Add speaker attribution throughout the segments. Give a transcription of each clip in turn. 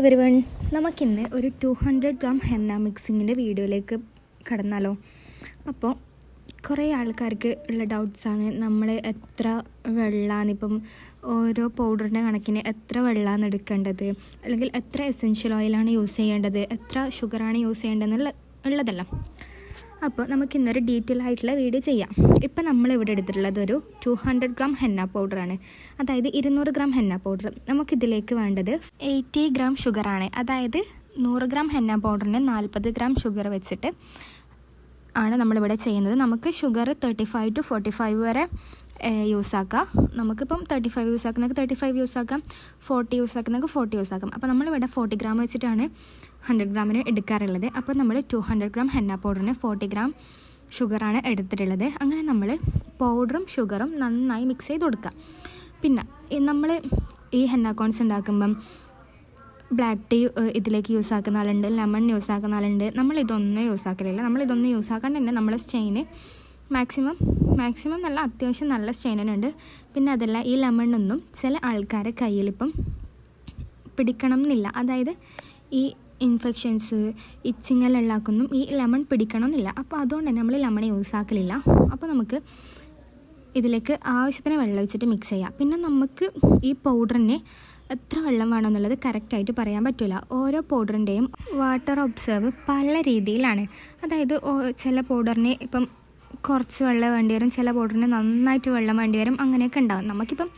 Speaker 1: Everyone, നമുക്കിന്ന് ഒരു 200 gram henna മിക്സിങ്ങിൻ്റെ വീഡിയോയിലേക്ക് കടന്നാലോ. അപ്പോൾ കുറേ ആൾക്കാർക്ക് ഉള്ള ഡൗട്ട്സാണ്, നമ്മൾ എത്ര വെള്ളമാണ് ഇപ്പം ഓരോ പൗഡറിൻ്റെ കണക്കിന് എത്ര വെള്ളമാണ് എടുക്കേണ്ടത്, അല്ലെങ്കിൽ എത്ര എസെൻഷ്യൽ ഓയിലാണ് യൂസ് ചെയ്യേണ്ടത്, എത്ര ഷുഗറാണ് യൂസ് ചെയ്യേണ്ടതെന്നുള്ള ഉള്ളതല്ല. അപ്പോൾ നമുക്കിന്നൊരു ഡീറ്റെയിൽ ആയിട്ടുള്ള വീഡിയോ ചെയ്യാം. ഇപ്പം നമ്മളിവിടെ എടുത്തിട്ടുള്ളത് ഒരു 200 ഗ്രാം ഹെന്ന പൗഡറാണ്, അതായത് 200 ഗ്രാം ഹെന്ന പൗഡർ. നമുക്കിതിലേക്ക് വേണ്ടത് 80 ഗ്രാം ഷുഗറാണ്, അതായത് 100 ഗ്രാം ഹെന്ന പൗഡറിന് 40 ഗ്രാം ഷുഗർ വെച്ചിട്ട് ആണ് നമ്മളിവിടെ ചെയ്യുന്നത്. നമുക്ക് ഷുഗർ 35 to 45 വരെ യൂസ് ആക്കാം. നമുക്കിപ്പം 35 യൂസ് ആക്കുന്നതൊക്കെ 35 യൂസ് ആക്കാം, 40 യൂസ് ആക്കുന്നതൊക്കെ 40 യൂസ് ആക്കാം. അപ്പോൾ നമ്മളിവിടെ 40 ഗ്രാം വെച്ചിട്ടാണ് 100 ഗ്രാമിന് എടുക്കാറുള്ളത്. അപ്പോൾ നമ്മൾ 200 ഗ്രാം ഹെന്ന പൗഡറിന് 40 ഗ്രാം ഷുഗറാണ് എടുത്തിട്ടുള്ളത്. അങ്ങനെ നമ്മൾ പൗഡറും ഷുഗറും നന്നായി മിക്സ് ചെയ്ത് കൊടുക്കുക. പിന്നെ നമ്മൾ ഈ ഹെന്ന കോൺസ് ഉണ്ടാക്കുമ്പം ബ്ലാക്ക് ടീ ഇതിലേക്ക് യൂസ് ആക്കുന്ന ആളുണ്ട്, ലെമൺ യൂസ് ആക്കുന്ന ആളുണ്ട്. നമ്മളിതൊന്നും യൂസ് ആക്കലില്ല. നമ്മളിതൊന്നും യൂസ് ആക്കാണ്ട് തന്നെ നമ്മളെ സ്റ്റെയിന് മാക്സിമം നല്ല അത്യാവശ്യം നല്ല സ്റ്റെയിനുണ്ട്. പിന്നെ അതല്ല, ഈ ലെമണൊന്നും ചില ആൾക്കാരെ കയ്യിലിപ്പം പിടിക്കണം എന്നില്ല. അതായത് ഈ ഇൻഫെക്ഷൻസ് ഇച്ചിങ്ങലുള്ളാക്കൊന്നും ഈ ലെമൺ പിടിക്കണം എന്നില്ല. അപ്പോൾ അതുകൊണ്ട് തന്നെ നമ്മൾ ലെമൺ യൂസ് ആക്കലില്ല. അപ്പോൾ നമുക്ക് ഇതിലേക്ക് ആവശ്യത്തിന് വെള്ളം ഒഴിച്ചിട്ട് മിക്സ് ചെയ്യാം. പിന്നെ നമുക്ക് ഈ പൗഡറിനെ എത്ര വെള്ളം വേണമെന്നുള്ളത് കറക്റ്റായിട്ട് പറയാൻ പറ്റില്ല. ഓരോ പൗഡറിൻ്റെയും വാട്ടർ ഒബ്സർവ് പല രീതിയിലാണ്. അതായത് ചില പൗഡറിന് ഇപ്പം കുറച്ച് വെള്ളം വേണ്ടി വരും, ചില പൗഡറിന് നന്നായിട്ട് വെള്ളം വേണ്ടി വരും, അങ്ങനെയൊക്കെ ഉണ്ടാകും. നമുക്കിപ്പം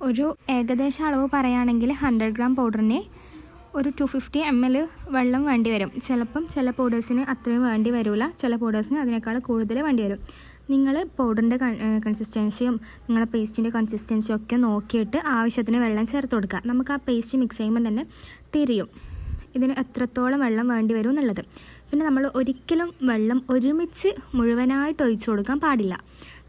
Speaker 1: ഒരു ഏകദേശ അളവ് പറയുകയാണെങ്കിൽ 100 ഗ്രാം പൗഡറിന് ഒരു 250 ml വെള്ളം വേണ്ടി വരും. ചില പൗഡേഴ്സിന് അത്രയും വേണ്ടി വരില്ല, ചില പൗഡേഴ്സിന് അതിനേക്കാൾ കൂടുതൽ വേണ്ടി വരും. നിങ്ങൾ പൗഡറിൻ്റെ കൺസിസ്റ്റൻസിയും നിങ്ങളുടെ പേസ്റ്റിൻ്റെ കൺസിസ്റ്റൻസിയും ഒക്കെ നോക്കിയിട്ട് ആവശ്യത്തിന് വെള്ളം ചേർത്ത് കൊടുക്കുക. നമുക്ക് ആ പേസ്റ്റ് മിക്സ് ചെയ്യുമ്പോൾ തന്നെ തിരിയും ഇതിന് എത്രത്തോളം വെള്ളം വേണ്ടി വരും എന്നുള്ളത്. പിന്നെ നമ്മൾ ഒരിക്കലും വെള്ളം ഒരുമിച്ച് മുഴുവനായിട്ട് ഒഴിച്ചു കൊടുക്കാൻ പാടില്ല.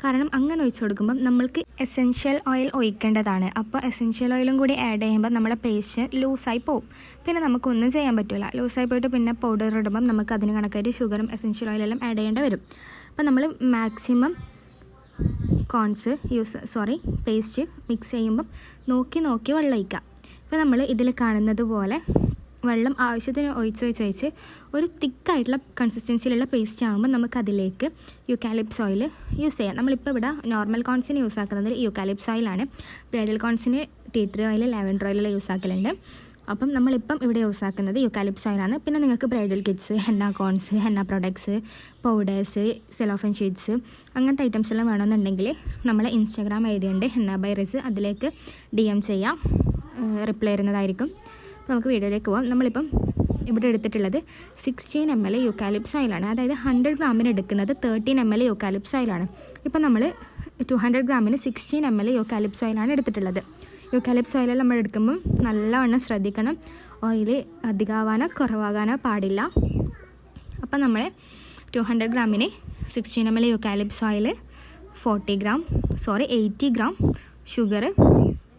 Speaker 1: കാരണം അങ്ങനെ ഒഴിച്ചു കൊടുക്കുമ്പം നമ്മൾക്ക് എസെൻഷ്യൽ ഓയിൽ ഒഴിക്കേണ്ടതാണ്. അപ്പോൾ എസെൻഷ്യൽ ഓയിലും കൂടി ആഡ് ചെയ്യുമ്പോൾ നമ്മുടെ പേസ്റ്റ് ലൂസായി പോവും. പിന്നെ നമുക്കൊന്നും ചെയ്യാൻ പറ്റില്ല. ലൂസായി പോയിട്ട് പിന്നെ പൗഡർ ഇടുമ്പം നമുക്ക് അതിന് കണക്കായിട്ട് ഷുഗറും എസെൻഷ്യൽ ഓയിലെല്ലാം ആഡ് ചെയ്യേണ്ടി വരും. അപ്പോൾ നമ്മൾ മാക്സിമം പേസ്റ്റ് മിക്സ് ചെയ്യുമ്പം നോക്കി വെള്ളം ഒഴിക്കുക. ഇപ്പോൾ നമ്മൾ ഇതിൽ കാണുന്നത് പോലെ വെള്ളം ആവശ്യത്തിന് ഒഴിച്ച് ഒരു തിക്കായിട്ടുള്ള കൺസിസ്റ്റൻസിയിലുള്ള പേസ്റ്റ് ആകുമ്പോൾ നമുക്കതിലേക്ക് യൂക്കാലിപ്സ് ഓയിൽ യൂസ് ചെയ്യാം. നമ്മളിപ്പോൾ ഇവിടെ നോർമൽ കോൺസിന് യൂസ് ആക്കുന്നത് യൂക്കാലിപ്സ് ഓയിലാണ്. ബ്രൈഡൽ കോൺസിന് tea tree oil, lavender oil use ആക്കലുണ്ട്. അപ്പം നമ്മളിപ്പം ഇവിടെ യൂസ് ആക്കുന്നത് യൂക്കാലിപ്സ് ഓയിലാണ്. പിന്നെ നിങ്ങൾക്ക് bridal kits, henna cones, henna products, powders, cellophane sheets അങ്ങനത്തെ ഐറ്റംസ് എല്ലാം വേണമെന്നുണ്ടെങ്കിൽ നമ്മളെ ഇൻസ്റ്റാഗ്രാം ID ഉണ്ട്, ഹെന്ന ബൈ റിസ്, അതിലേക്ക് DM ചെയ്യാം, റിപ്ലൈ ചെയ്യുന്നതായിരിക്കും. നമുക്ക് വീഡിയോയിലേക്ക് പോകാം. നമ്മളിപ്പം ഇവിടെ എടുത്തിട്ടുള്ളത് 16 ml യൂക്കാലിപ്സ് ഓയിലാണ്. അതായത് 100 ഗ്രാമിന് എടുക്കുന്നത് 13 ml യൂക്കാലിപ്സ് ഓയിലാണ്. ഇപ്പം നമ്മൾ 200 ഗ്രാമിന് 16 ml യൂക്കാലിപ്സ് ഓയിലാണ് എടുത്തിട്ടുള്ളത്. യൂക്കാലിപ്സ് ഓയിൽ നമ്മൾ എടുക്കുമ്പം നല്ലവണ്ണം ശ്രദ്ധിക്കണം. ഓയിൽ അധികമാവാനോ കുറവാകാനോ പാടില്ല. അപ്പം നമ്മൾ 200 ഗ്രാമിന് 16 ml യൂക്കാലിപ്സ് ഓയിൽ, 80 ഗ്രാം ഷുഗർ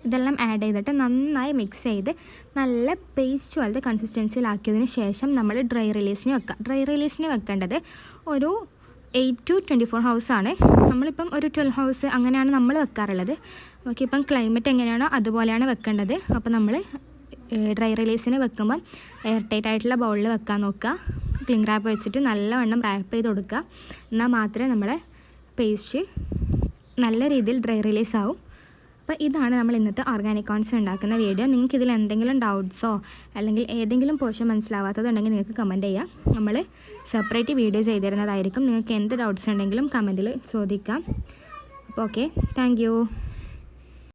Speaker 1: ഇതെല്ലാം ആഡ് ചെയ്തിട്ട് നന്നായി മിക്സ് ചെയ്ത് നല്ല പേസ്റ്റ് പോലത്തെ കൺസിസ്റ്റൻസിയിലാക്കിയതിന് ശേഷം നമ്മൾ ഡ്രൈ റിലീസിന് വെക്കേണ്ടത് ഒരു 8 to 24 hours ആണ്. നമ്മളിപ്പം ഒരു 12 hours അങ്ങനെയാണ് നമ്മൾ വെക്കാറുള്ളത്. നമുക്കിപ്പം ക്ലൈമറ്റ് എങ്ങനെയാണോ അതുപോലെയാണ് വെക്കേണ്ടത്. അപ്പോൾ നമ്മൾ ഡ്രൈ റിലീസിന് വെക്കുമ്പം എയർ ടൈറ്റ് ആയിട്ടുള്ള ബൗളിൽ വെക്കാൻ നോക്കുക. ക്ലിംഗ് റാപ്പ് വെച്ചിട്ട് നല്ലവണ്ണം റാപ്പ് ചെയ്ത് കൊടുക്കുക. എന്നാൽ മാത്രമേ നമ്മളെ പേസ്റ്റ് നല്ല രീതിയിൽ ഡ്രൈ റിലീസ് ആവും. അപ്പോൾ ഇതാണ് നമ്മൾ ഇന്നത്തെ ഓർഗാനിക് കോൺസ് ഉണ്ടാക്കുന്ന വീഡിയോ. നിങ്ങൾക്ക് ഇതിൽ എന്തെങ്കിലും ഡൗട്ട്സോ അല്ലെങ്കിൽ ഏതെങ്കിലും പോർഷൻ മനസ്സിലാവാത്തതുണ്ടെങ്കിൽ നിങ്ങൾക്ക് കമൻറ്റ് ചെയ്യാം. നമ്മൾ സെപ്പറേറ്റ് വീഡിയോ ചെയ്തിരുന്നതായിരിക്കും. നിങ്ങൾക്ക് എന്ത് ഡൗട്ട്സ് ഉണ്ടെങ്കിലും കമൻറ്റിൽ ചോദിക്കാം. അപ്പോൾ ഓക്കെ, താങ്ക് യു.